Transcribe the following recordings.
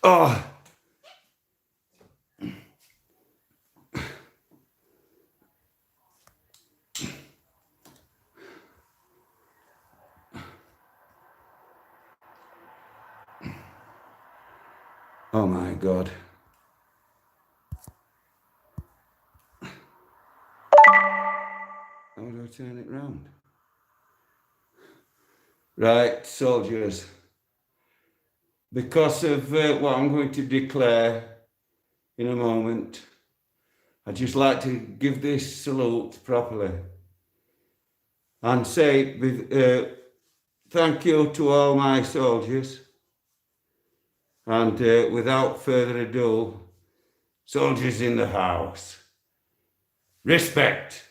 Oh. Oh my God. How do I turn it round? Right, soldiers. Because of what I'm going to declare in a moment, I'd just like to give this salute properly and say thank you to all my soldiers. And without further ado, soldiers in the house, respect.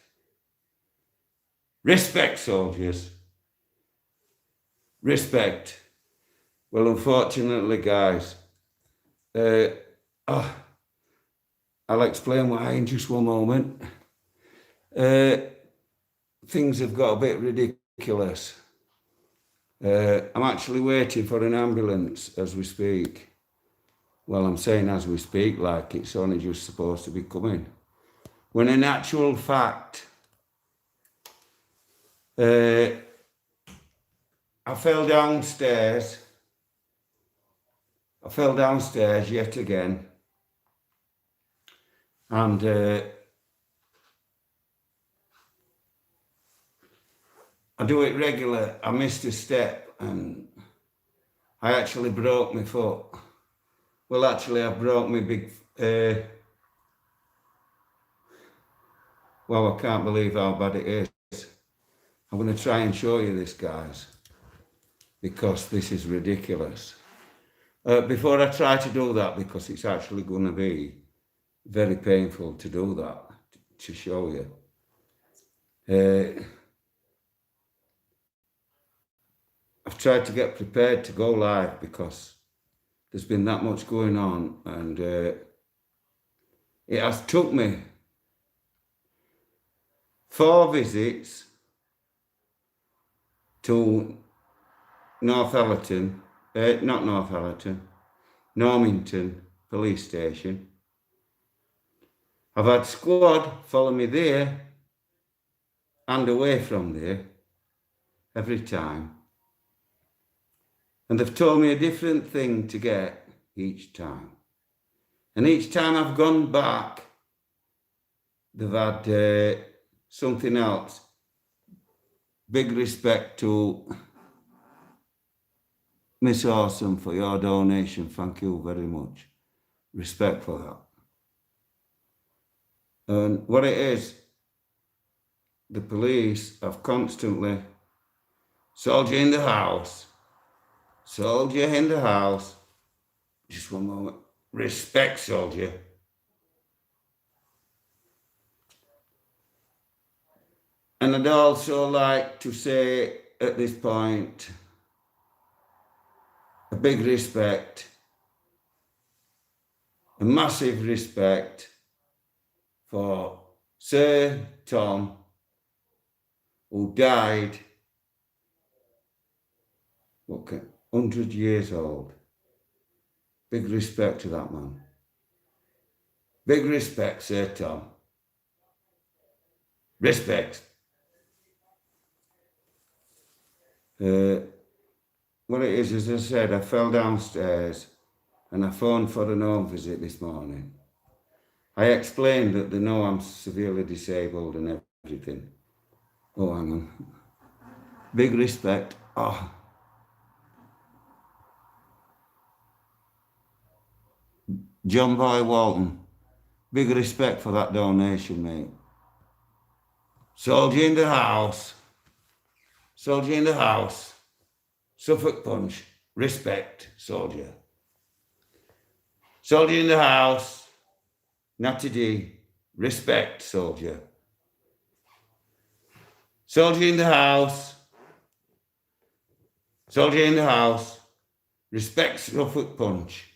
Respect, soldiers. Respect. Well, unfortunately, guys, I'll explain why in just one moment. Things have got a bit ridiculous. I'm actually waiting for an ambulance as we speak. Well, I'm saying as we speak, like it's only just supposed to be coming. When in actual fact, I fell downstairs. I fell downstairs yet again. And I do it regular. I missed a step and I actually broke my foot. Well, actually, I broke my big... well, I can't believe how bad it is. I'm going to try and show you this, guys, because this is ridiculous. Before I try to do that, because it's actually going to be very painful to do that, to show you. I've tried to get prepared to go live because there's been that much going on, and it has took me 4 visits to Northallerton, not Northallerton, Normington police station. I've had squad follow me there and away from there every time. And they've told me a different thing to get each time. And each time I've gone back, they've had something else. Big respect to Miss Awesome for your donation. Thank you very much. Respect for that. And what it is, the police have constantly, soldier in the house, soldier in the house. Just one moment. Respect, soldier. And I'd also like to say at this point, a big respect, a massive respect for Sir Tom, who died, 100 years old. Big respect to that man. Big respect, Sir Tom. Respect. What it is, as I said, I fell downstairs and I phoned for an home visit this morning. I explained that they know I'm severely disabled and everything. Oh, hang on. Big respect. Oh. John Boy Walton. Big respect for that donation, mate. Soldier in the house. Soldier in the house. Suffolk Punch. Respect, soldier. Soldier in the house. Natty D. Respect, soldier. Soldier in the house. Soldier in the house. Respect, Suffolk Punch.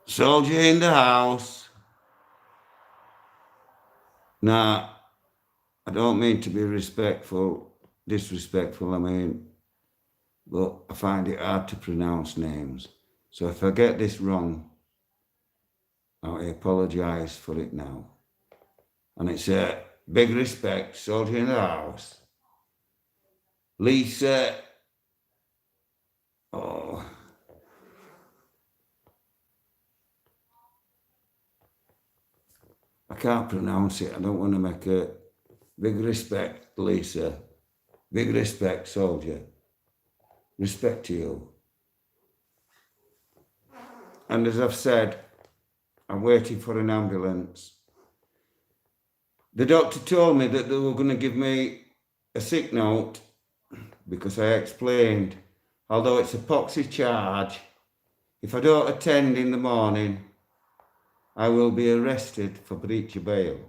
Soldier in the house. Now, I don't mean to be disrespectful, I mean, but I find it hard to pronounce names. So if I get this wrong, I apologise for it now. And it's a big respect, soldier in the house. Lisa, oh, I can't pronounce it. I don't want to make a big respect, Lisa. Big respect, soldier. Respect to you. And as I've said, I'm waiting for an ambulance. The doctor told me that they were going to give me a sick note because I explained, although it's a poxy charge, if I don't attend in the morning, I will be arrested for breach of bail.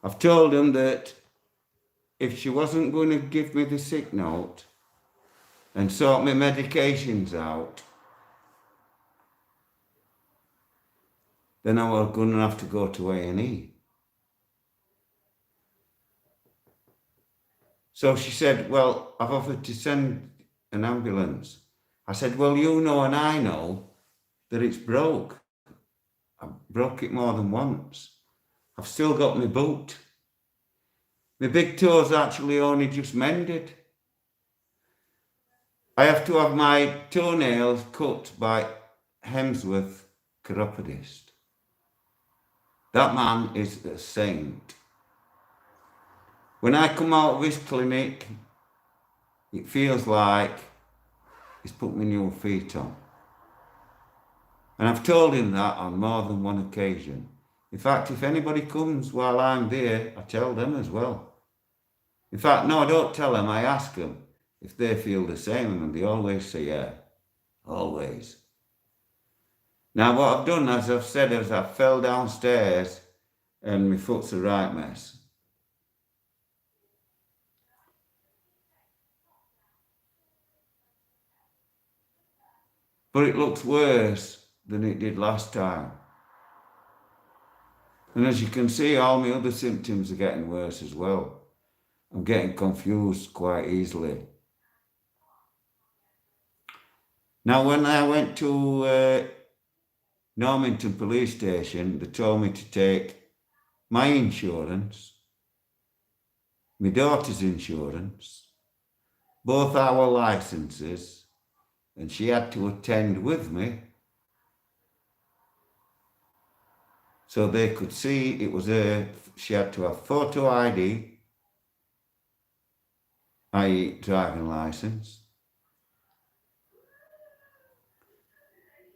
I've told them that if she wasn't going to give me the sick note and sort my medications out, then I was going to have to go to A&E. So she said, well, I've offered to send an ambulance. I said, well, you know and I know that it's broke. I broke it more than once. I've still got my boot. My big toe's actually only just mended. I have to have my toenails cut by Hemsworth chiropodist. That man is a saint. When I come out of his clinic, it feels like he's put me new feet on. And I've told him that on more than one occasion. In fact, if anybody comes while I'm there, I tell them as well. In fact, no, I don't tell them, I ask them if they feel the same, and they always say, yeah, always. Now, what I've done, as I've said, is I fell downstairs and my foot's a right mess. But it looks worse than it did last time. And as you can see, all my other symptoms are getting worse as well. I'm getting confused quite easily. Now, when I went to Normanton Police Station, they told me to take my insurance, my daughter's insurance, both our licenses, and she had to attend with me so they could see it was she had to have photo ID, i.e. driving license.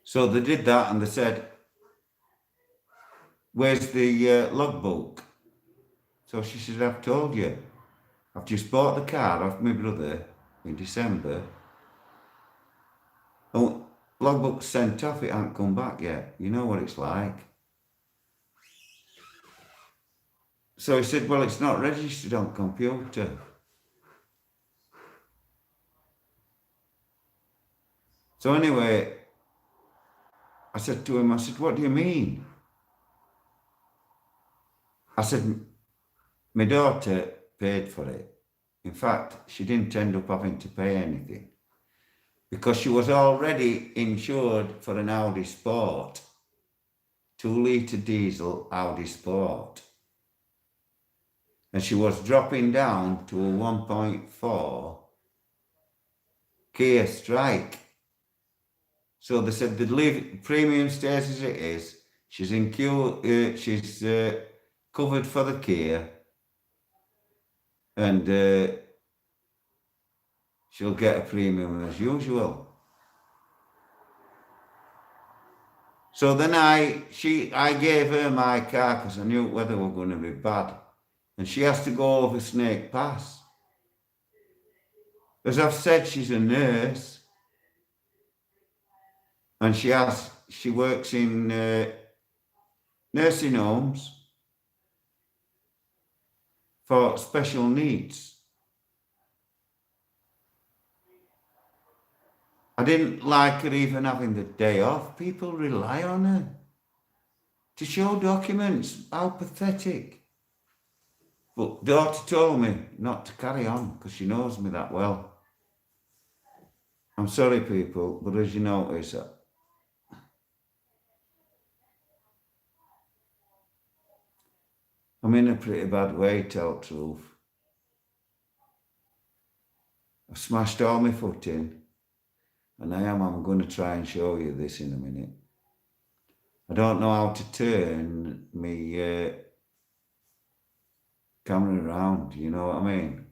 So they did that and they said, where's the logbook? So she said, I've told you. I've just bought the car off my brother in December. Oh, logbook's sent off, it hasn't come back yet. You know what it's like. So he said, well, it's not registered on computer. So anyway, I said to him, I said, what do you mean? I said, my daughter paid for it. In fact, she didn't end up having to pay anything because she was already insured for an Audi Sport, 2-litre diesel Audi Sport. And she was dropping down to a 1.4 Kia Strike. So they said the premium stays as it is. She's covered for the Kia, and she'll get a premium as usual. So then I gave her my car because I knew weather was going to be bad, and she has to go over Snake Pass. As I've said, she's a nurse, and she works in nursing homes for special needs. I didn't like her even having the day off. People rely on her to show documents. How pathetic. But daughter told me not to carry on because she knows me that well. I'm sorry, people, but as you notice, I'm in a pretty bad way, tell the truth. I've smashed all my foot in, and I'm going to try and show you this in a minute. I don't know how to turn my camera around, you know what I mean?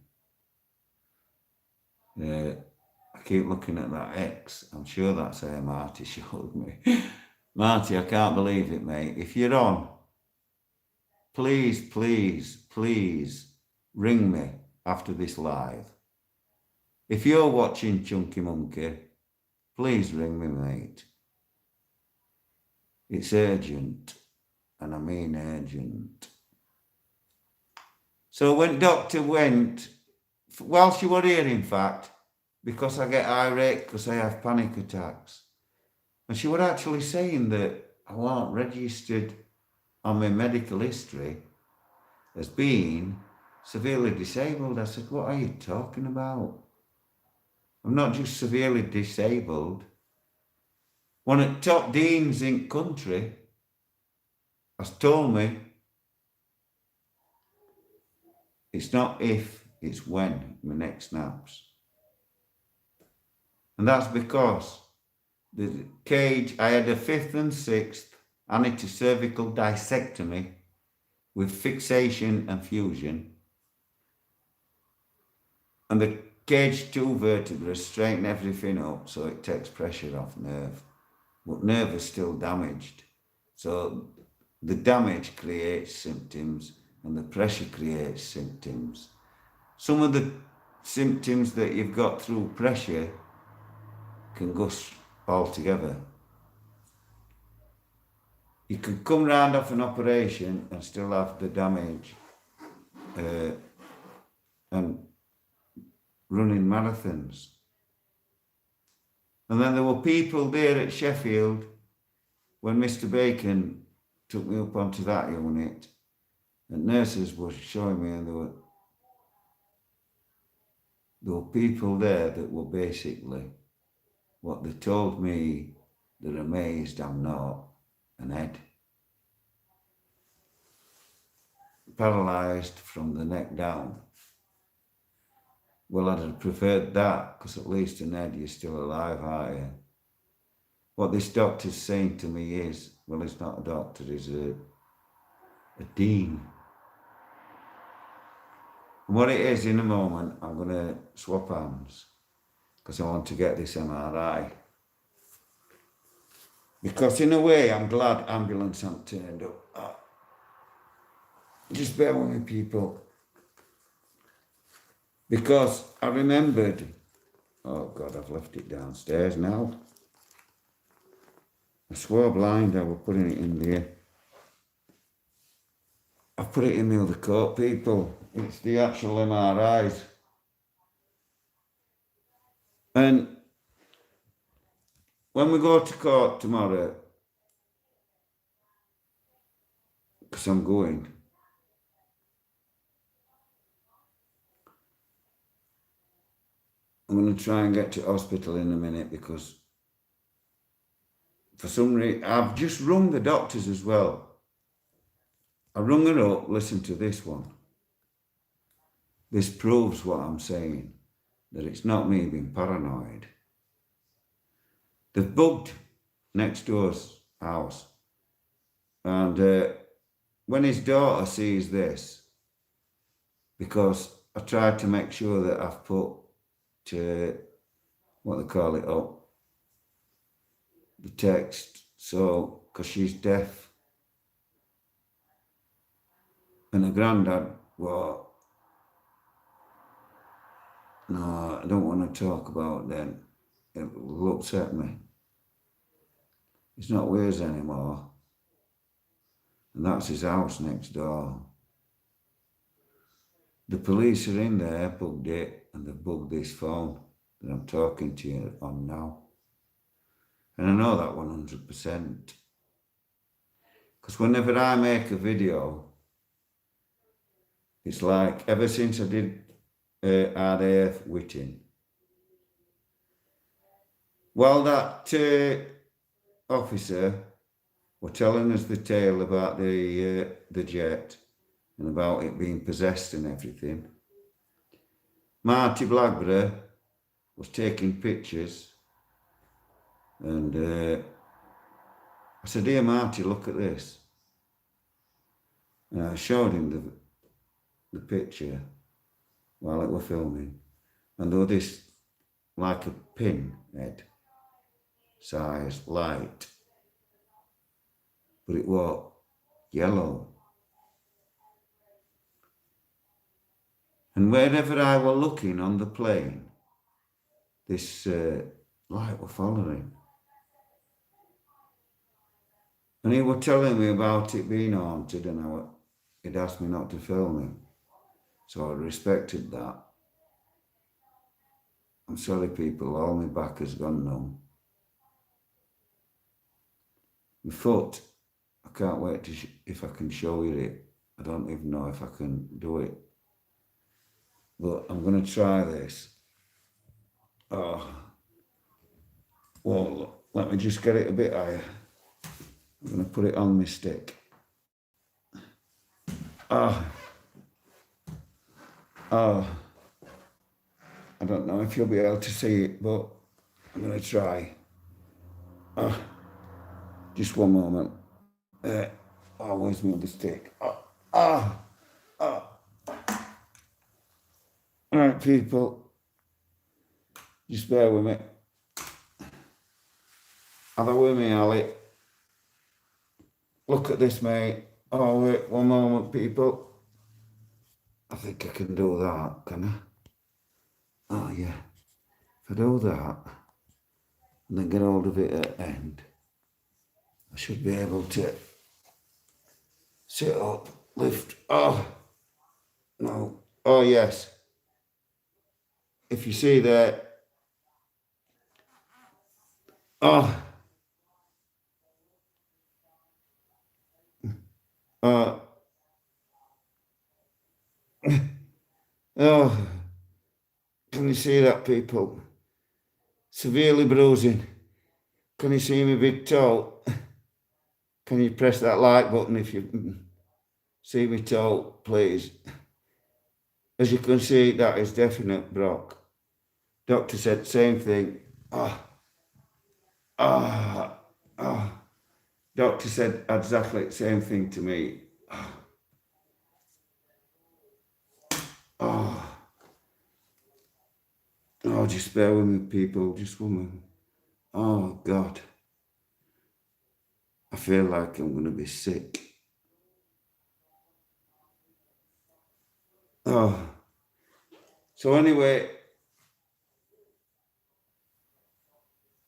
I keep looking at that X. I'm sure that's how Marty showed me. Marty, I can't believe it, mate. If you're on, please, please, please ring me after this live. If you're watching Chunky Monkey, please ring me, mate. It's urgent, and I mean urgent. So when Doctor went, while she was here, in fact, because I get irate because I have panic attacks, and she was actually saying that I wasn't registered on my medical history as being severely disabled. I said, what are you talking about? I'm not just severely disabled. One of the top deans in country has told me it's not if, it's when my neck snaps. And that's because the cage, I had a 5th and 6th cervical disectomy with fixation and fusion. And the cage 2 vertebrae straighten everything up so it takes pressure off nerve. But nerve is still damaged. So the damage creates symptoms and the pressure creates symptoms. Some of the symptoms that you've got through pressure can go altogether. You can come round off an operation and still have the damage and running marathons. And then there were people there at Sheffield when Mr. Bacon took me up onto that unit, and nurses were showing me, and there were people there that were basically what they told me, they're amazed I'm not an head. Paralysed from the neck down. Well, I'd have preferred that, because at least an head, you're still alive, aren't you? What this doctor's saying to me is, well, he's not a doctor, he's a dean. And what it is, in a moment, I'm going to swap hands, because I want to get this MRI. Because in a way, I'm glad ambulance haven't turned up. Just bear with me, people. Because I remembered, oh God, I've left it downstairs now. I swore blind I was putting it in there. I've put it in the other coat, people. It's the actual MRIs. And when we go to court tomorrow, because I'm going, I'm going to try and get to hospital in a minute, because for some reason, I've just rung the doctors as well. I rung her up, listen to this one. This proves what I'm saying, that it's not me being paranoid. They've bugged next door's house. And when his daughter sees this, because I tried to make sure that I've put, what they call it up, the text, so, because she's deaf. And her granddad, well, no, I don't want to talk about that. It will upset me. It's not Wales anymore. And that's his house next door. The police are in there, bugged it, and they've bugged this phone that I'm talking to you on now. And I know that 100%. Because whenever I make a video, It's like ever since I did RAF Whitting. While that officer were telling us the tale about the jet and about it being possessed and everything, Marty Blackburn was taking pictures, and I said, "Here, Marty, look at this." And I showed him the picture while it were filming, and there was this like a pin head size light, but it was yellow. And wherever I were looking on the plane, this light were following. And he were telling me about it being haunted, and he'd asked me not to film him. So I respected that. I'm sorry, people, all my back has gone numb. My foot, I can't wait to if I can show you it. I don't even know if I can do it. But I'm going to try this. Oh, well, let me just get it a bit higher. I'm going to put it on my stick. Oh, I don't know if you'll be able to see it, but I'm going to try. Just one moment. Where's my other stick? All right, people. Just bear with me. Have a with me, Ali. Look at this, mate. Oh, wait, one moment, people. I think I can do that, can I? Oh, yeah. If I do that, and then get hold of it at the end, I should be able to sit up, lift. Oh, no. Oh, yes. If you see there. Oh. Oh. Oh. Can you see that, people? Severely bruising. Can you see my big toe? Can you press that like button if you see my toe, please? As you can see, that is definite Brock. Doctor said same thing. Doctor said exactly the same thing to me. Oh, just bear with me, people. Just one minute. Oh, God. I feel like I'm going to be sick. Oh. So anyway,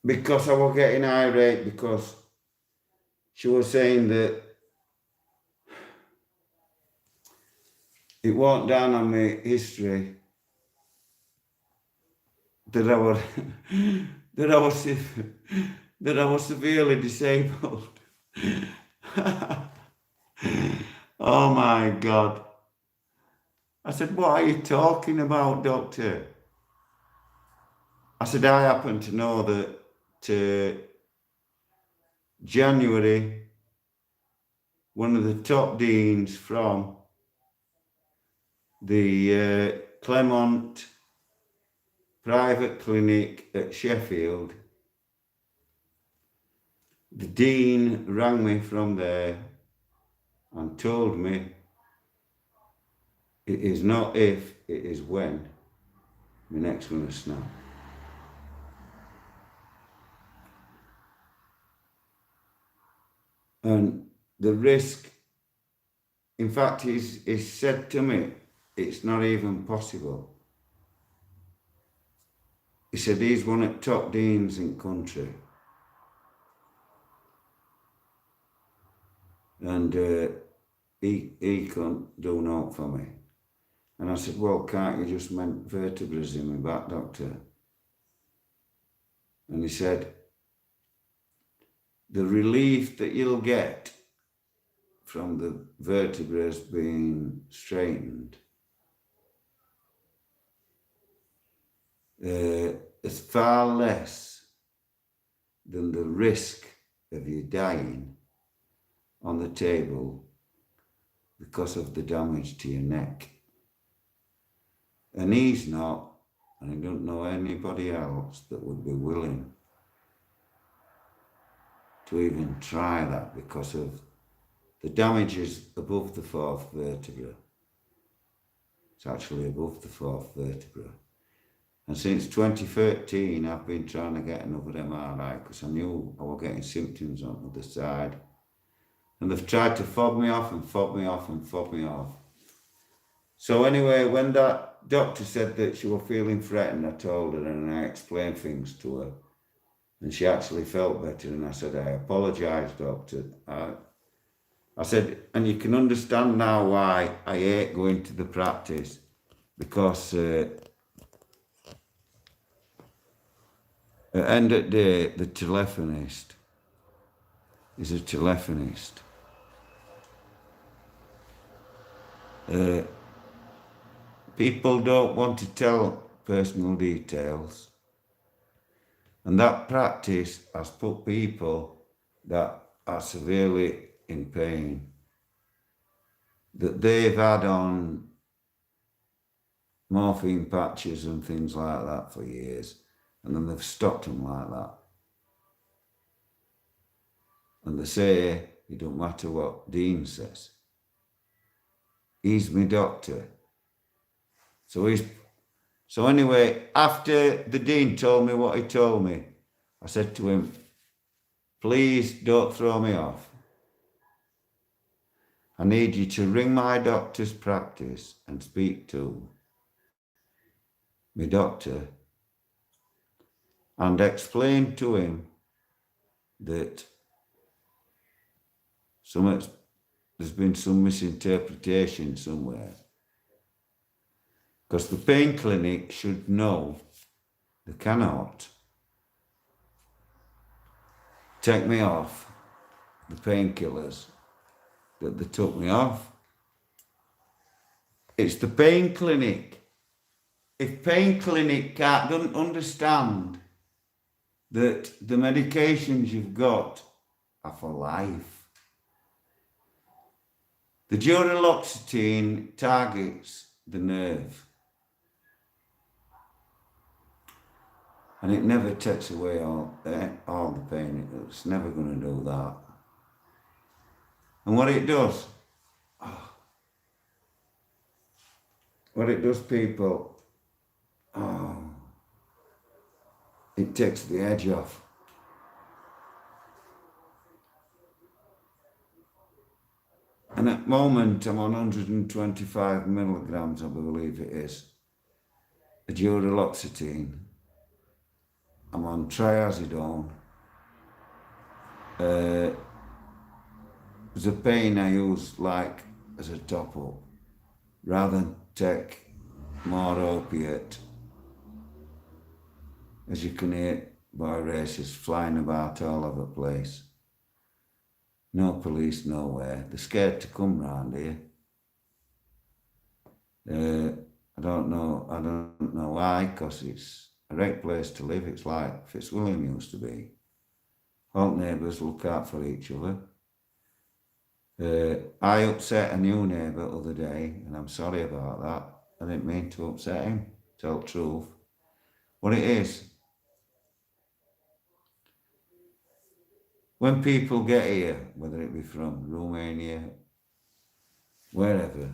because I was getting irate because she was saying that it wasn't down on my history that I was that I was severely disabled. Oh my God. I said, "What are you talking about, doctor?" I said, "I happen to know that January, one of the top deans from the Claremont private clinic at Sheffield, the dean rang me from there and told me it is not if, it is when my neck's going to snap." And the risk, in fact, he's said to me, it's not even possible. He said he's one of the top deans in country. And he couldn't do naught for me. And I said, "Well, can't you just mend vertebrae in my back, doctor?" And he said, "The relief that you'll get from the vertebrae being straightened is far less than the risk of you dying on the table because of the damage to your neck. And he's not, and I don't know anybody else that would be willing to even try that because of the damage is above the fourth vertebra. It's actually above the fourth vertebra. And since 2013, I've been trying to get another MRI because I knew I was getting symptoms on the other side. And they've tried to fob me off and fob me off and fob me off. So anyway, when that doctor said that she was feeling threatened, I told her and I explained things to her. And she actually felt better. And I said, I apologise, doctor. I said, and you can understand now why I hate going to the practice. Because at the end of the day, the telephonist is a telephonist. People don't want to tell personal details. And that practice has put people that are severely in pain, that they've had on morphine patches and things like that for years, and then they've stopped them like that. And they say, it don't matter what Dean says. He's my doctor. So anyway, after the Dean told me what he told me, I said to him, please don't throw me off. I need you to ring my doctor's practice and speak to my doctor and explain to him that there's been some misinterpretation somewhere. Because the pain clinic should know they cannot take me off the painkillers that they took me off. It's the pain clinic. If pain clinic doesn't understand that the medications you've got are for life. The duloxetine targets the nerve. And it never takes away all the pain. It's never going to do that. And what it does, people, it takes the edge off. And at the moment, I'm on 125 milligrams, I believe it is, the duloxetine. I'm on triazidone. There's a pain I use like as a top up, rather than take more opiate. As you can hear, boy racers flying about all over the place. No police nowhere. They're scared to come round here. I don't know why, because it's a great place to live. It's like Fitzwilliam used to be. All neighbours look out for each other. I upset a new neighbour the other day, and I'm sorry about that. I didn't mean to upset him, tell the truth. What it is, when people get here, whether it be from Romania, wherever,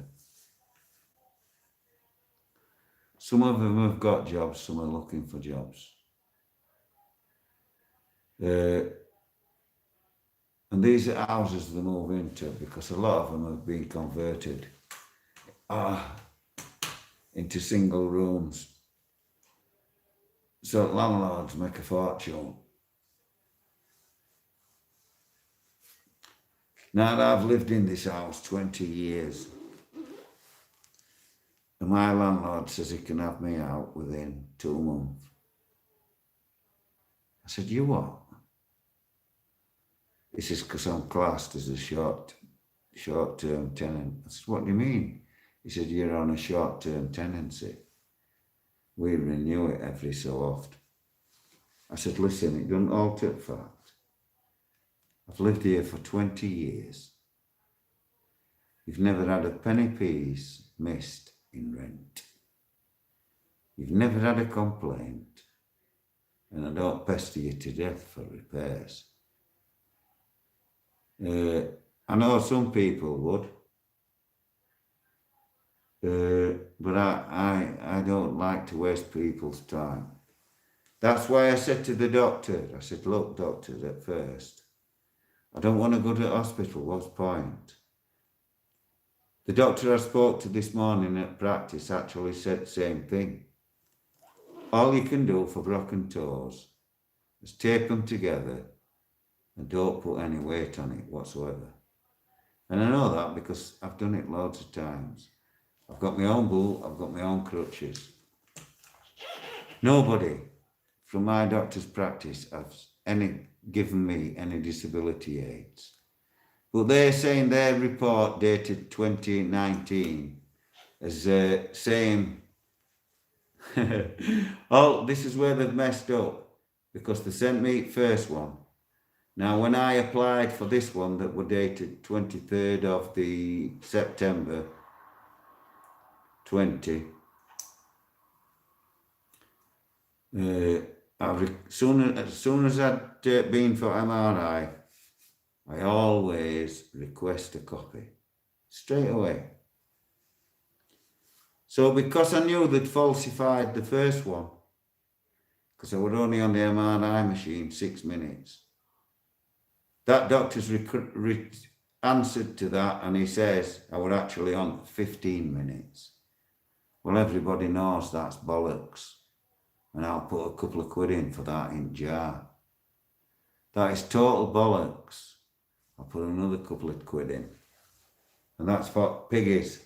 some of them have got jobs, some are looking for jobs. And these are houses they move into because a lot of them have been converted into single rooms. So landlords make a fortune. Now I've lived in this house 20 years. And my landlord says he can have me out within 2 months. I said, you what? He says, because I'm classed as a short-term tenant. I said, what do you mean? He said, you're on a short-term tenancy. We renew it every so often. I said, listen, it doesn't alter the fact. I've lived here for 20 years. You've never had a penny piece missed in rent. You've never had a complaint. And I don't pester you to death for repairs. I know some people would. But I don't like to waste people's time. That's why I said to the doctor, I said, look, doctor, at first, I don't want to go to the hospital, what's the point? The doctor I spoke to this morning at practice actually said the same thing. All you can do for broken toes is tape them together and don't put any weight on it whatsoever. And I know that because I've done it loads of times. I've got my own boot, I've got my own crutches. Nobody from my doctor's practice has given me any disability aids. But they're saying their report dated 2019 as saying, oh, this is where they've messed up, because they sent me the first one. Now, when I applied for this one that were dated 23rd of the September 20, as soon as I'd been for MRI, I always request a copy, straight away. So because I knew they'd falsified the first one, because I was only on the MRI machine 6 minutes, that doctor's answered to that, and he says I was actually on 15 minutes. Well, everybody knows that's bollocks, and I'll put a couple of quid in for that in jar. That is total bollocks. I'll put another couple of quid in. And that's for piggies.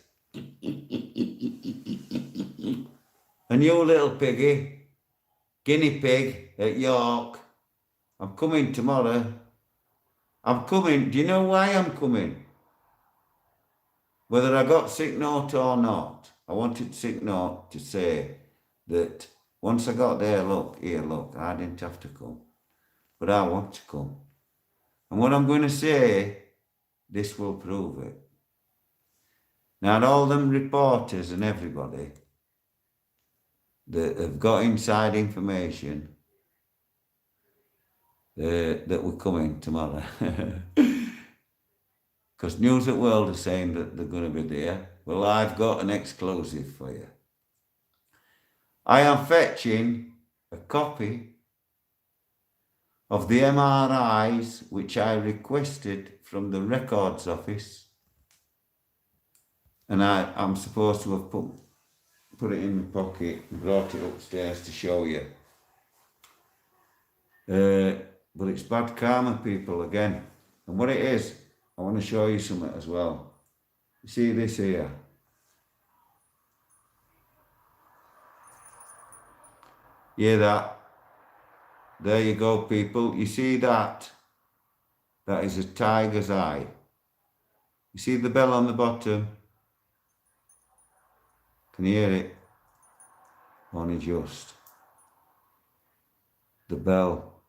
And you little piggy, guinea pig at York, I'm coming tomorrow. I'm coming. Do you know why I'm coming? Whether I got sick note or not, I wanted sick note to say that once I got there, look, I didn't have to come. But I want to come. And what I'm going to say, this will prove it. Now, all them reporters and everybody that have got inside information that we're coming tomorrow. Because News at World are saying that they're going to be there. Well, I've got an exclusive for you. I am fetching a copy of the MRIs which I requested from the records office, and I'm supposed to have put it in my pocket and brought it upstairs to show you. But it's bad karma, people, again. And what it is, I want to show you something as well. You see this here? Hear that? There you go, people. You see that? That is a tiger's eye. You see the bell on the bottom? Can you hear it? Only just. The bell.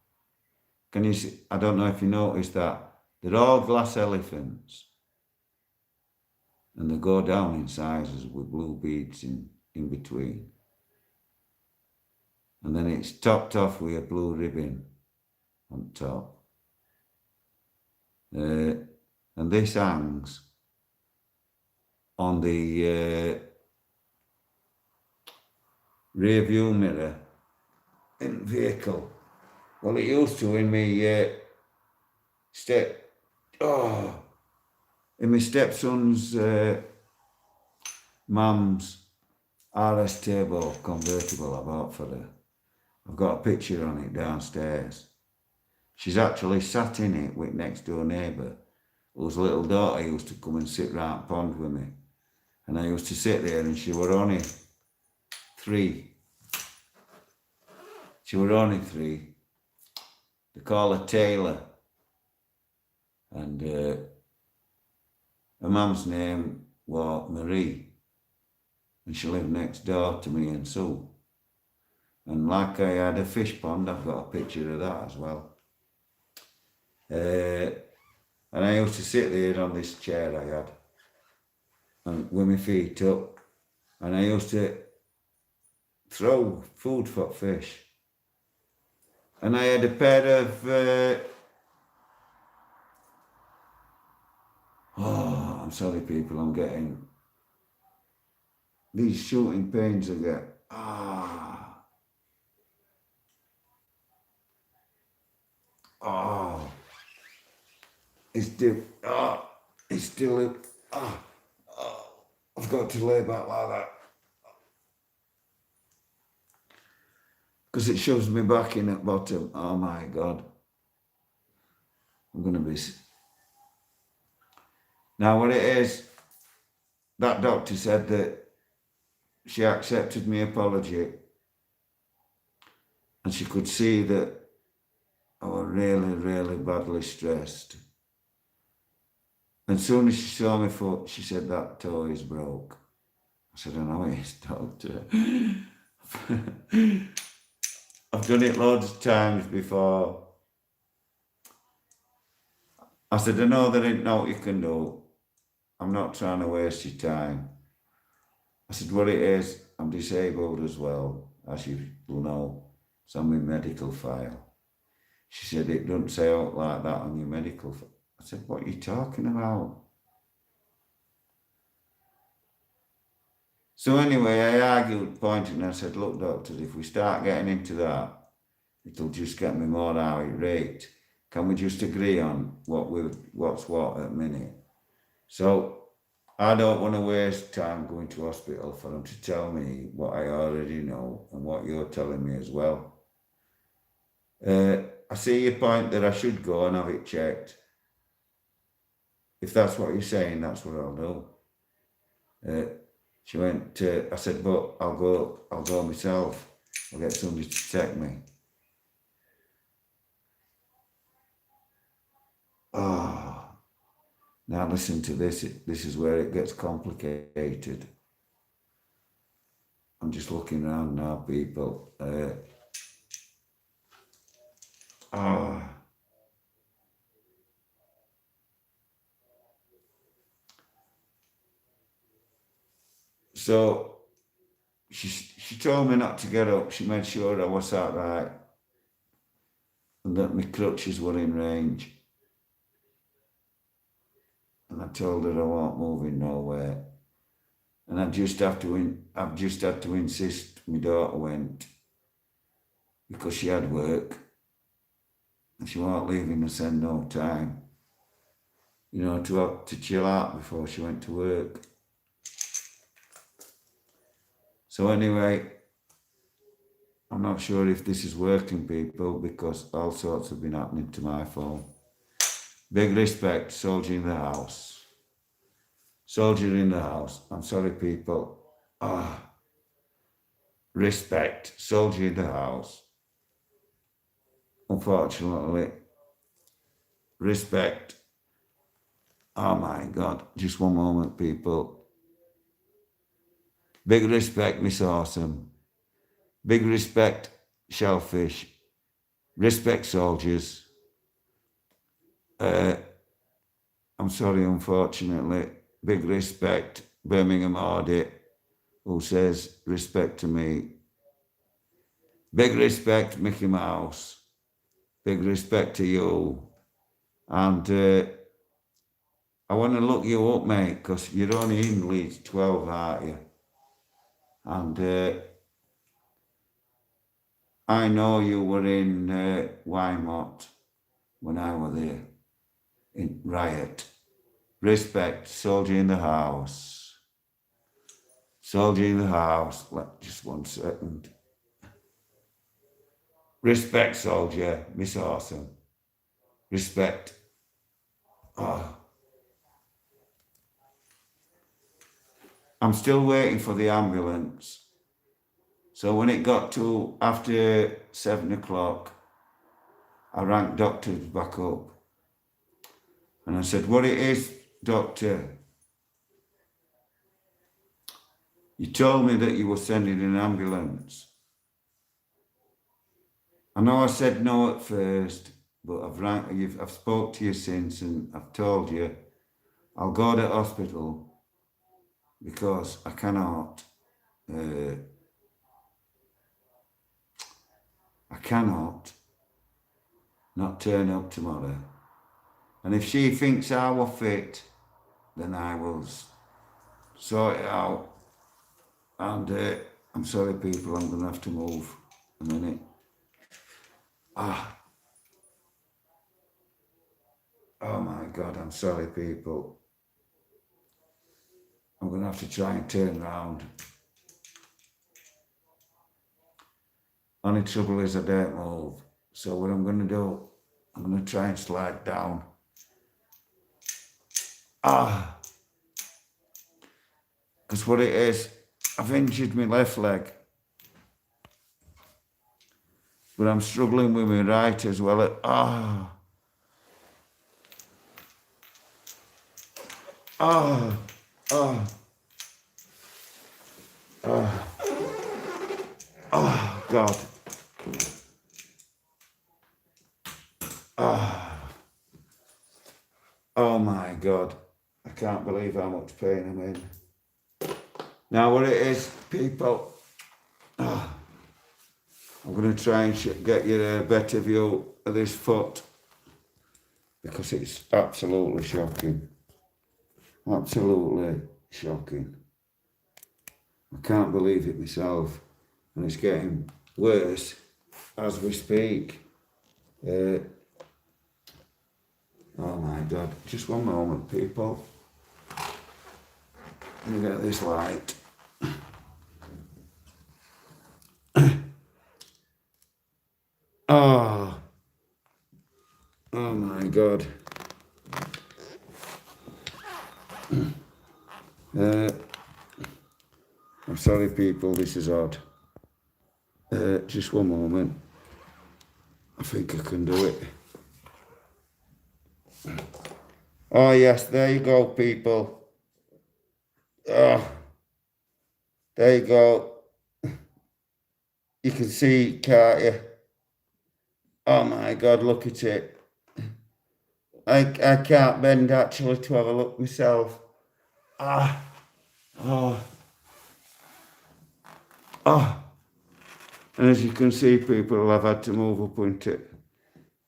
Can you see? I don't know if you noticed that. They're all glass elephants. And they go down in sizes with blue beads in between. And then it's topped off with a blue ribbon on top. And this hangs on the rear view mirror in the vehicle. Well, it used to in my in my stepson's mum's RS Turbo convertible I bought for her. I've got a picture on it downstairs. She's actually sat in it with next door neighbour, whose little daughter used to come and sit round the pond with me. And I used to sit there, and she were only 3. She were only 3. They call her Taylor. And her mum's name was Marie. And she lived next door to me and Sue. And like I had a fish pond, I've got a picture of that as well. And I used to sit there on this chair I had, and with my feet up, and I used to throw food for fish. And I had a pair of, I'm sorry people, I'm getting these shooting pains again. It's still, it's still, I've got to lay back like that. Because it shoves me back in at bottom. Oh my God. I'm going to be... Now what it is, that doctor said that she accepted my apology and she could see that I was really, really badly stressed. And soon as she saw my foot, she said, that toe is broke. I said, I know it is, doctor. I've done it loads of times before. I said, I know there ain't nothing you can do. I'm not trying to waste your time. I said, what it is, I'm disabled as well, as you will know. It's on my medical file. She said, it doesn't say out like that on your medical file. I said, what are you talking about? So anyway, I argued, pointing, and I said, look, doctor, if we start getting into that, it'll just get me more irate. Can we just agree on what's what at a minute? So I don't want to waste time going to hospital for them to tell me what I already know and what you're telling me as well. I see your point that I should go and have it checked. If that's what you're saying, that's what I'll do. She went, I said, but I'll go myself. I'll get somebody to take me. Now listen to this. This is where it gets complicated. I'm just looking around now, people. So she told me not to get up. She made sure I was sat right and that my crutches were in range. And I told her I wasn't moving nowhere. And I've just had to insist my daughter went because she had work and she wasn't leaving us in no time, to chill out before she went to work. So anyway, I'm not sure if this is working, people, because all sorts have been happening to my phone. Big respect, soldier in the house. Soldier in the house. I'm sorry, people. Respect, soldier in the house. Unfortunately, respect. Oh my God, just one moment, people. Big respect, Miss Awesome. Big respect, Shellfish. Respect, soldiers. I'm sorry, unfortunately. Big respect, Birmingham Audit, who says respect to me. Big respect, Mickey Mouse. Big respect to you. And I want to look you up, mate, because you're only in Leeds 12, aren't you? And I know you were in Wymot when I was there, in Riot. Respect, soldier in the house. Soldier in the house. Just 1 second. Respect, soldier. Miss Awesome. Respect. I'm still waiting for the ambulance. So when it got to after 7 o'clock, I rang doctors back up. And I said, what it is, doctor, you told me that you were sending an ambulance. I know I said no at first, but I've spoke to you since, and I've told you I'll go to hospital because I cannot. I cannot not turn up tomorrow. And if she thinks I will fit, then I will sort it out. And I'm sorry, people, I'm going to have to move a minute. Oh my God, I'm sorry, people. I'm going to have to try and turn round. Only trouble is I don't move. So what I'm going to do, I'm going to try and slide down. Because what it is, I've injured my left leg. But I'm struggling with my right as well. God. Oh my God. I can't believe how much pain I'm in. Now what it is, people, I'm going to try and get you a better view of this foot because it's absolutely shocking. Absolutely shocking. I can't believe it myself, and it's getting worse as we speak. Oh my God, just one moment, people. Let me get this light. Oh my God. I'm sorry, people, this is odd. Just one moment. I think I can do it. Oh yes, there you go, people. Oh, there you go. You can see, can't you? Oh my God, look at it. I can't bend actually to have a look myself. Oh. And as you can see, people, I've had to move up into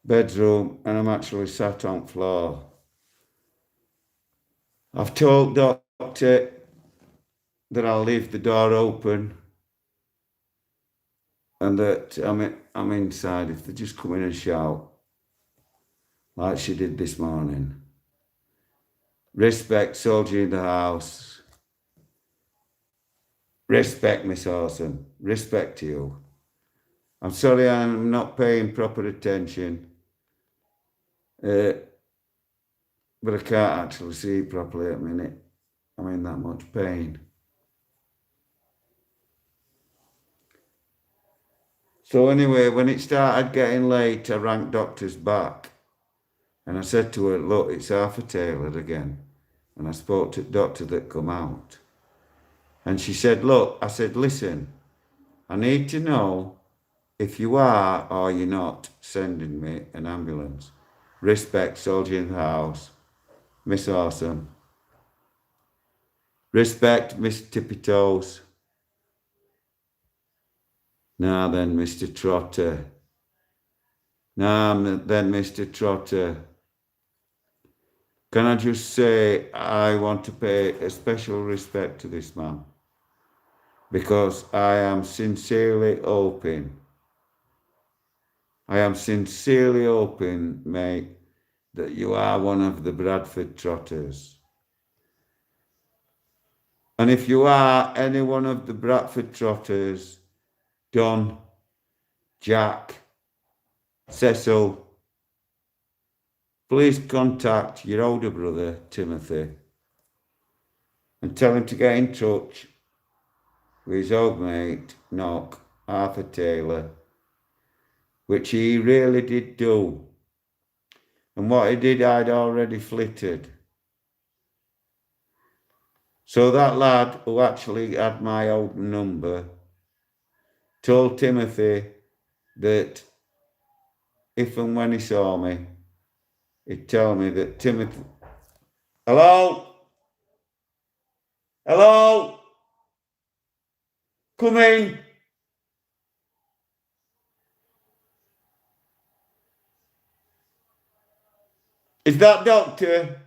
bedroom and I'm actually sat on floor. I've told doctor that I'll leave the door open and that I'm inside if they just come in and shout like she did this morning. Respect, soldier in the house. Respect, Miss Awesome. Respect to you. I'm sorry I'm not paying proper attention. But I can't actually see properly at the minute. I'm in that much pain. So anyway, when it started getting late, I rang doctors back. And I said to her, look, it's Arthur Taylor again. And I spoke to the doctor that come out. And she said, look, I said, listen, I need to know if you are or you're not sending me an ambulance. Respect, soldier in the house. Miss Awesome. Respect, Miss Tippy Toes. Now then, Mr. Trotter. Now then, Mr. Trotter. Can I just say I want to pay a special respect to this man because I am sincerely hoping, mate, that you are one of the Bradford Trotters. And if you are any one of the Bradford Trotters, Don, Jack, Cecil, please contact your older brother, Timothy, and tell him to get in touch with his old mate, Knock, Arthur Taylor, which he really did do. And what he did, I'd already flitted. So that lad who actually had my old number told Timothy that if and when he saw me, he'd tell me that Timothy. Hello? Hello? Come in. Is that doctor?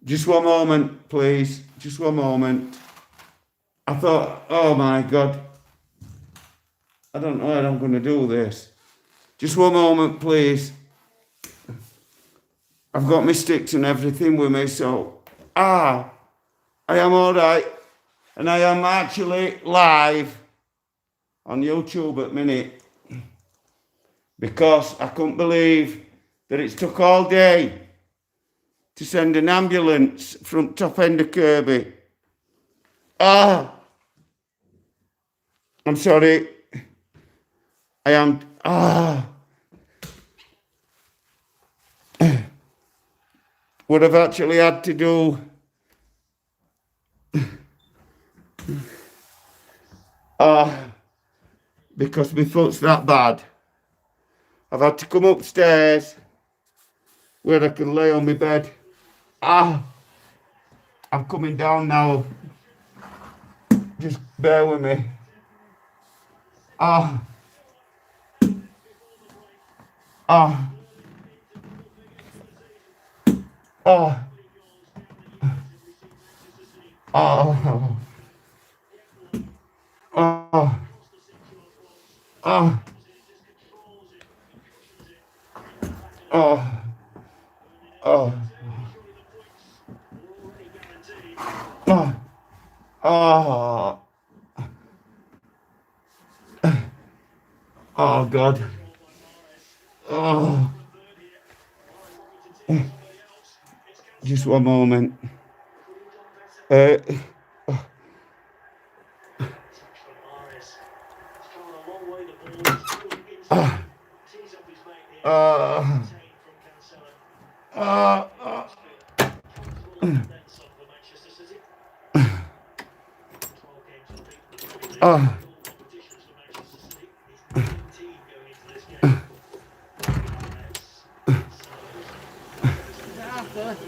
Just one moment, please. Just one moment. I thought, oh my God. I don't know how I'm going to do this. Just one moment, please. I've got my sticks and everything with me, so. I am all right. And I am actually live on YouTube at minute. Because I couldn't believe that it's took all day to send an ambulance from top end of Kirby. I'm sorry. I am. What I've actually had to do. Because my foot's that bad. I've had to come upstairs where I can lay on my bed. I'm coming down now. Just bear with me. Oh. Oh. Oh. Oh. Oh. Oh. Oh. Oh. Oh. Oh. Oh God. Oh. Just one moment.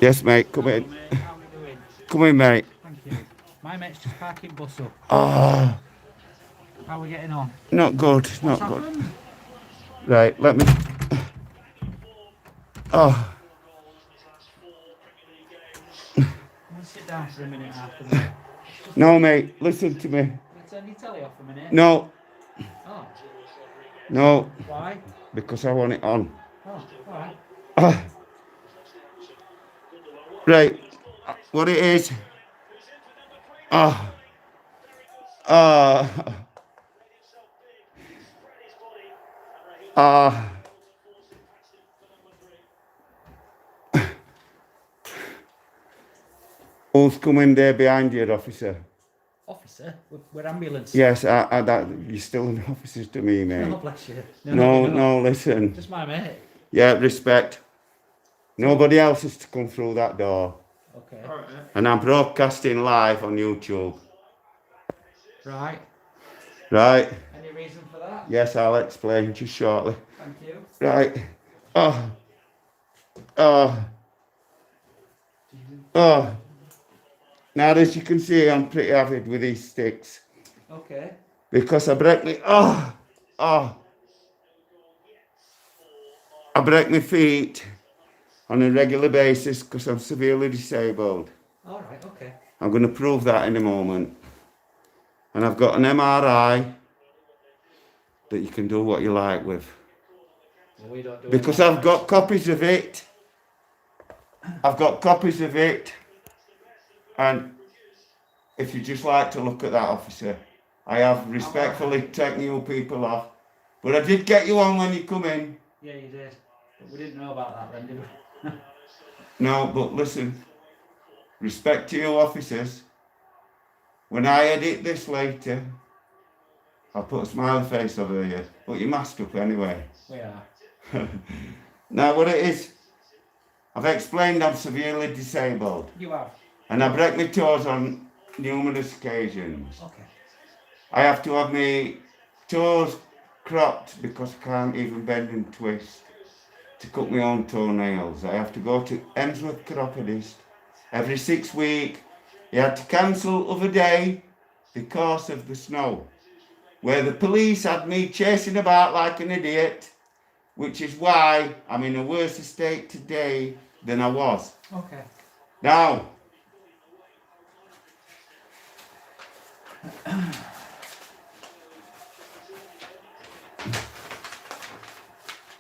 Yes, mate. Come in. How are we doing? Come in, mate. Thank you. My mate's just parking bus up. Oh, How are we getting on? not good. What's Not happened? good. Right. Let me. Oh. I'm gonna sit down for a minute after that. No, mate. Listen to me. Can you turn your telly off a minute? No. Oh. No. Why? Because I want it on. Oh, alright. Right. What it is. Who's coming there behind you, officer? Officer? We're ambulance. Yes, that you're still an officer to me, mate. Oh, bless you. No, listen. Just my mate. Yeah, respect. Nobody else is to come through that door. Okay. And I'm broadcasting live on YouTube. Right. Right? Any reason for that? Yes, I'll explain just shortly. Thank you. Right. Now, as you can see, I'm pretty avid with these sticks. Okay. Because I break me. I break my feet on a regular basis because I'm severely disabled. Alright, okay. I'm going to prove that in a moment. And I've got an MRI that you can do what you like with. Well, we don't do Because any- I've got copies of it. And if you just like to look at that, officer, I have respectfully taken you people off. But I did get you on when you come in. Yeah, you did. But we didn't know about that then, did we? No, but listen. Respect to you officers. When I edit this later, I'll put a smiley face over you. Put your mask up anyway. We are. Now what it is, I've explained I'm severely disabled. You are. And I break my toes on numerous occasions. Okay. I have to have my toes cropped because I can't even bend and twist to cut my own toenails. I have to go to Emsworth Chiropodist every 6 weeks. He had to cancel other day because of the snow, where the police had me chasing about like an idiot, which is why I'm in a worse state today than I was. Okay. Now,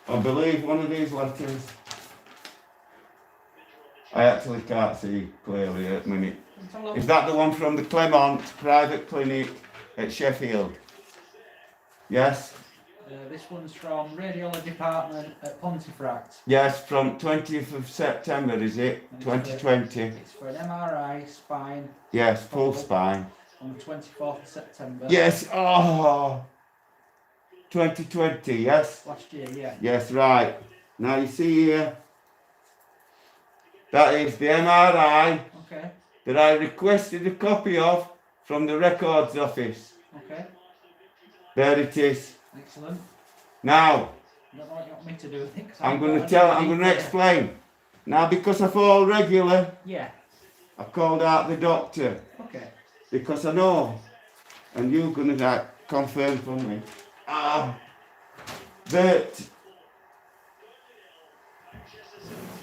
I believe one of these letters, I actually can't see clearly at the minute. Is that the one from the Clement private clinic at Sheffield? Yes? This one's from Radiology Department at Pontefract. Yes, from 20th of September, is it? 2020. It's for an MRI spine. Yes, full spine. On the 24th of September. Yes, oh, 2020, yes? Last year, yeah. Yes, right. Now you see here, that is the MRI Okay. that I requested a copy of from the records office. Okay. There it is. Excellent. Now, I don't know what you want me to do with it. I'm going to explain. Now, because I fall regular, Yeah. I called out the doctor. Okay. Because I know, and you're going to confirm for me, that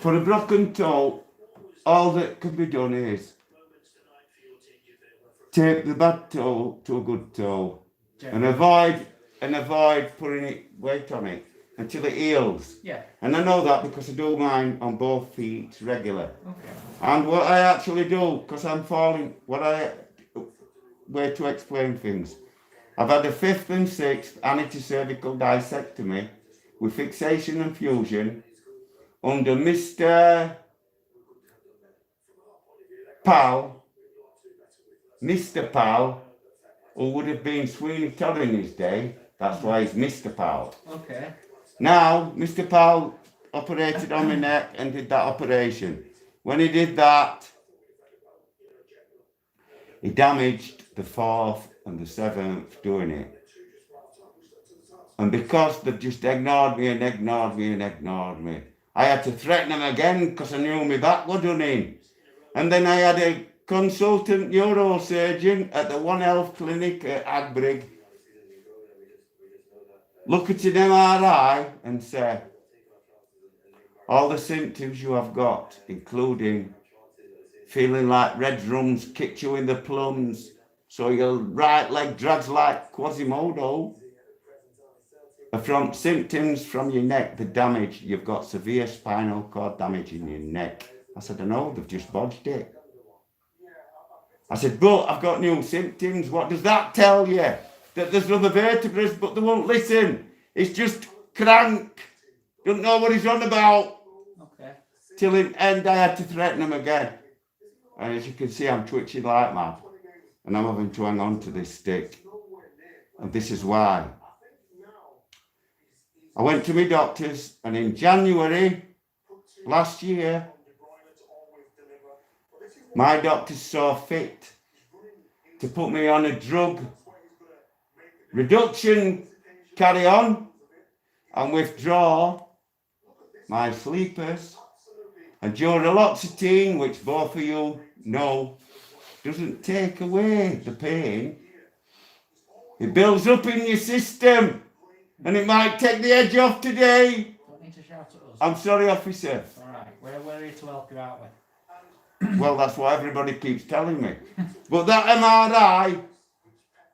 for a broken toe, all that can be done is take the bad toe to a good toe, and avoid putting weight on it until it heals. Yeah. And I know that because I do mine on both feet regular. Okay. And what I actually do, because I'm falling, way to explain things. I've had a 5th and 6th antecervical discectomy with fixation and fusion under Mr. Pal, who would have been Sweeney Todd in his day. That's why he's Mr. Pal. Okay. Now, Mr. Pal operated on my neck and did that operation. When he did that, he damaged the 4th and the 7th doing it. And because they just ignored me, I had to threaten them again because I knew my back was done in. And then I had a consultant neurosurgeon at the One Health Clinic at Agbrigg look at an MRI and say, all the symptoms you have got, including feeling like red drums kicked you in the plums, so your right leg drags like Quasimodo, are from symptoms from your neck, the damage, you've got severe spinal cord damage in your neck. I said, I know, they've just bodged it. I said, but I've got new symptoms. What does that tell you? That there's other vertebrae, but they won't listen. It's just crank. Don't know what he's on about. Okay. Till in end, I had to threaten him again. And as you can see, I'm twitching like mad. And I'm having to hang on to this stick. And this is why. I went to my doctors, and in January last year, my doctors saw fit to put me on a drug reduction carry on and withdraw my sleepers and duloxetine, which both of you know doesn't take away the pain. It builds up in your system and it might take the edge off today. Don't need to shout at us. I'm sorry, officer. Alright, we're here to help you out with. Well, that's what everybody keeps telling me. But that MRI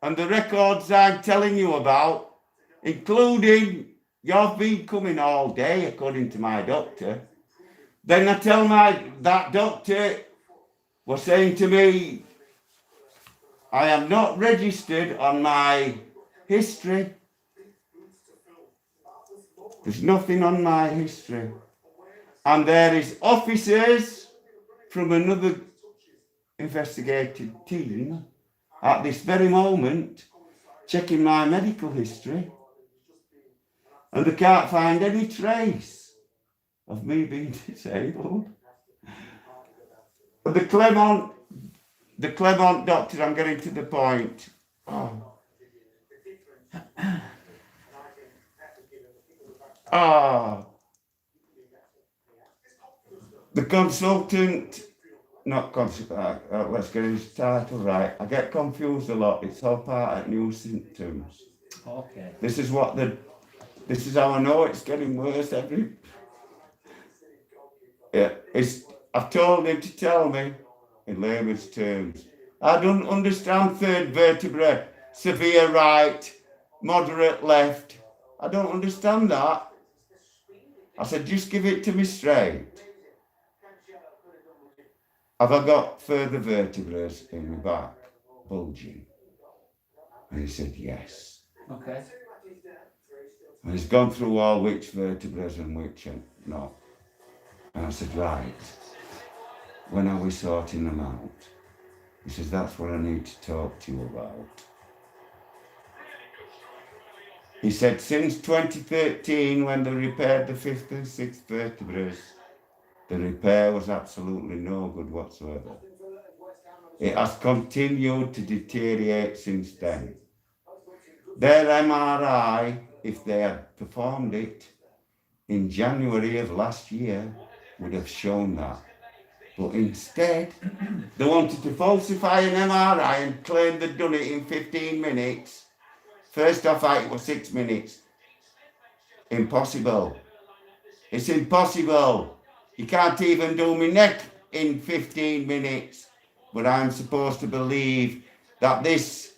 and the records I'm telling you about, including you've been coming all day, according to my doctor. Then I tell that doctor was saying to me, I am not registered on my history. There's nothing on my history. And there is officers from another investigative team at this very moment checking my medical history, and they can't find any trace of me being disabled. But the Clement doctor, I'm getting to the point. Oh. The consultant, not consultant, let's get his title right. I get confused a lot. It's all part of new symptoms. Okay. This is how I know it's getting worse I've told him to tell me in layman's terms. I don't understand third vertebra, severe right, moderate left. I don't understand that. I said, just give it to me straight. Have I got further vertebrae in my back bulging? And he said, yes. Okay. And he's gone through all which vertebrae and which not. And I said, right, when are we sorting them out? He says, that's what I need to talk to you about. He said, since 2013, when they repaired the fifth and sixth vertebrae, the repair was absolutely no good whatsoever. It has continued to deteriorate since then. Their MRI, if they had performed it in January of last year, would have shown that. But instead, they wanted to falsify an MRI and claim they'd done it in 15 minutes. First off, it was 6 minutes. Impossible. It's impossible. You can't even do my neck in 15 minutes. But I'm supposed to believe that this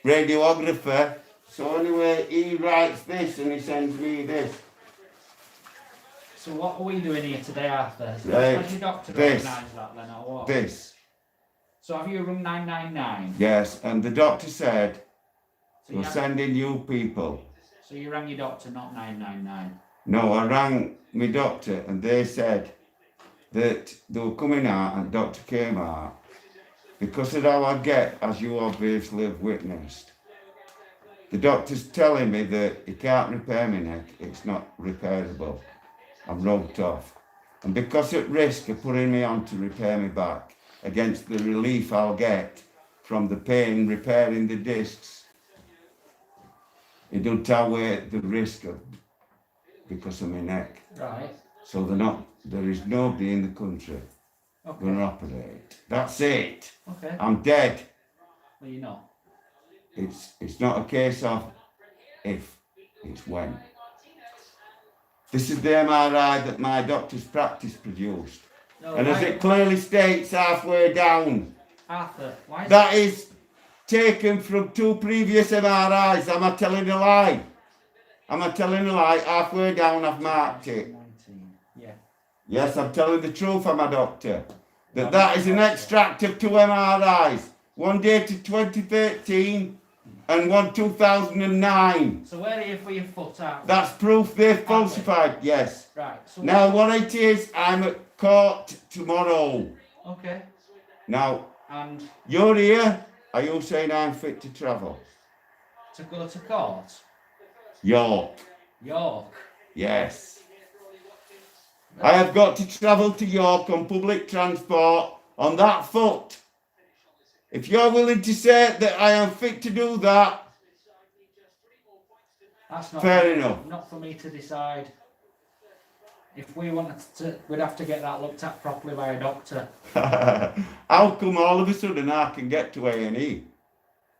radiographer, so anyway, he writes this and he sends me this. So what are we doing here today, Arthur? Right. Your doctor This. recognise that then, or what? This. So have you rung 999? Yes, and the doctor said, So we're sending you people. So you rang your doctor, not 999? No, I rang my doctor and they said that they were coming out and doctor came out because of how I get, as you obviously have witnessed. The doctor's telling me that he can't repair my neck, it's not repairable. I'm roped off. And because at risk of putting me on to repair my back against the relief I'll get from the pain repairing the discs, it don't outweigh the risk of because of my neck. Right. So there is nobody in the country going to operate. That's it. Okay. I'm dead. Well, you're not. It's not a case of if, it's when. This is the MRI that my doctor's practice produced. No, and as it clearly states halfway down, Arthur, why that is taken from 2 previous MRIs. Am I telling a lie? Am I telling a lie? Halfway down I've marked it. 19. Yeah. Yes, I'm telling the truth, I'm a doctor. That is an extract of 2 MRIs. One dated 2013 and one 2009. So where are you for your foot out? That's proof they've falsified, yes. Right. So Now what it is, I'm at court tomorrow. Okay. Now, And you're here. Are you saying I'm fit to travel? to go to court? York. York. Yes. I have got to travel to York on public transport on that foot. If you're willing to say that I am fit to do that, That's not fair enough. Not for me to decide. If we wanted to, we'd have to get that looked at properly by a doctor. How come all of a sudden I can get to A&E?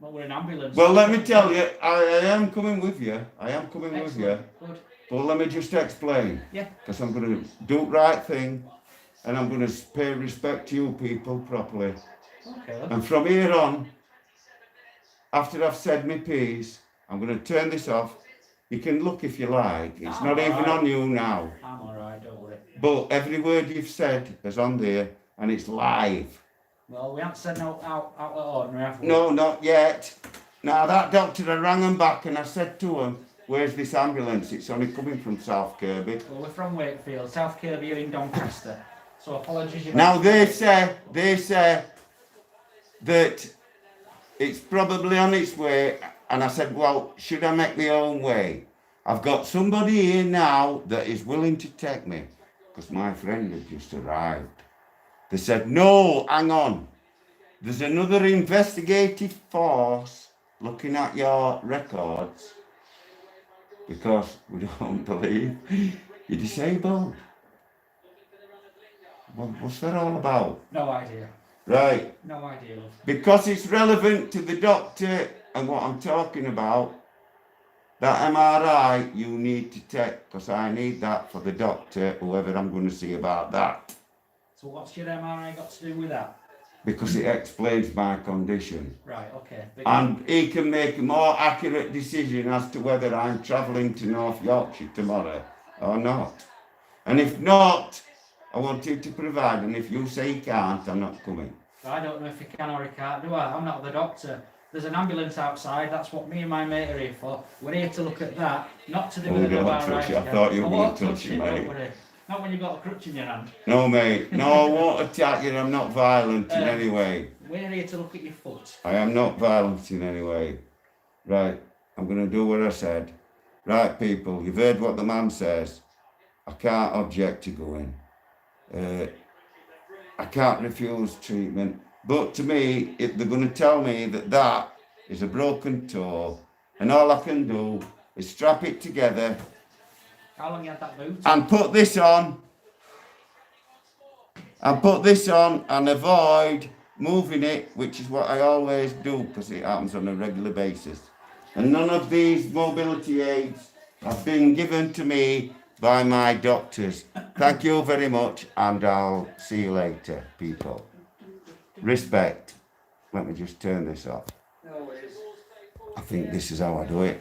Well, we're an ambulance. Well, let me tell you, I am coming with you. I am coming with you. Good. But let me just explain. Yeah. Because I'm going to do the right thing and I'm going to pay respect to you people properly. Okay. And from here on, after I've said my piece, I'm going to turn this off. You can look if you like. It's not even on you now. I'm alright, don't worry. But every word you've said is on there and it's live. Well, we haven't said no out of the ordinary, have we? No, not yet. Now that doctor, I rang him back and I said to him, where's this ambulance? It's only coming from South Kirby. Well, we're from Wakefield. South Kirby, you're in Doncaster. So apologies. Now they say that it's probably on its way. And I said, well, should I make my own way? I've got somebody here now that is willing to take me. Because my friend had just arrived. They said, no, hang on. There's another investigative force looking at your records. because we don't believe you're disabled. What's that all about? No idea. Right, No idea, love. because it's relevant to the doctor and what I'm talking about, that MRI you need to take, because I need that for the doctor, whoever I'm going to see about that, So what's your MRI got to do with that? because it explains my condition. Right, okay. And he can make a more accurate decision as to whether I'm travelling to North Yorkshire tomorrow or not. And if not, I want you to provide, and if you say he can't, I'm not coming. I don't know if he can or he can't, do I? I'm not the doctor. There's an ambulance outside, that's what me and my mate are here for. We're here to look at that, not to do with the don't MRI. touch it. I thought you were going to touch it, don't mate. worry. Not when you've got a crutch in your hand. No, mate. No, I won't attack you. I'm not violent in any way. We're here to look at your foot. I am not violent in any way. Right, I'm going to do what I said. Right, people, you've heard what the man says. I can't object to going. I can't refuse treatment. But to me, if they're going to tell me that that is a broken toe, and all I can do is strap it together How long you had that boot? and put this on, and avoid moving it, which is what I always do because it happens on a regular basis. And none of these mobility aids have been given to me by my doctors. Thank you very much, and I'll see you later, people. Respect. Let me just turn this off. No worries. I think this is how I do it.